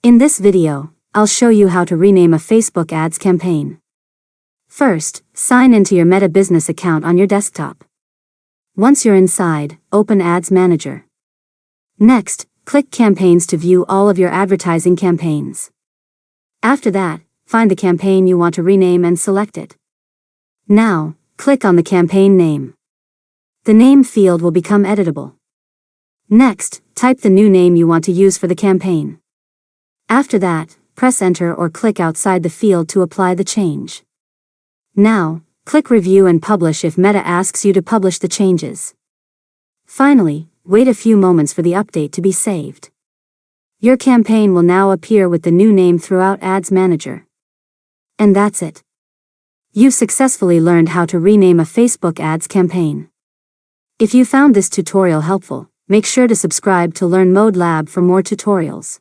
In this video, I'll show you how to rename a Facebook ads campaign. First, sign into your Meta business account on your desktop. Once you're inside, open Ads Manager. Next, click Campaigns to view all of your advertising campaigns. After that, find the campaign you want to rename and select it. Now, click on the campaign name. The name field will become editable. Next, type the new name you want to use for the campaign. After that, press Enter or click outside the field to apply the change. Now, click Review and Publish if Meta asks you to publish the changes. Finally, wait a few moments for the update to be saved. Your campaign will now appear with the new name throughout Ads Manager. And that's it. You've successfully learned how to rename a Facebook ads campaign. If you found this tutorial helpful, make sure to subscribe to Learn Mode Lab for more tutorials.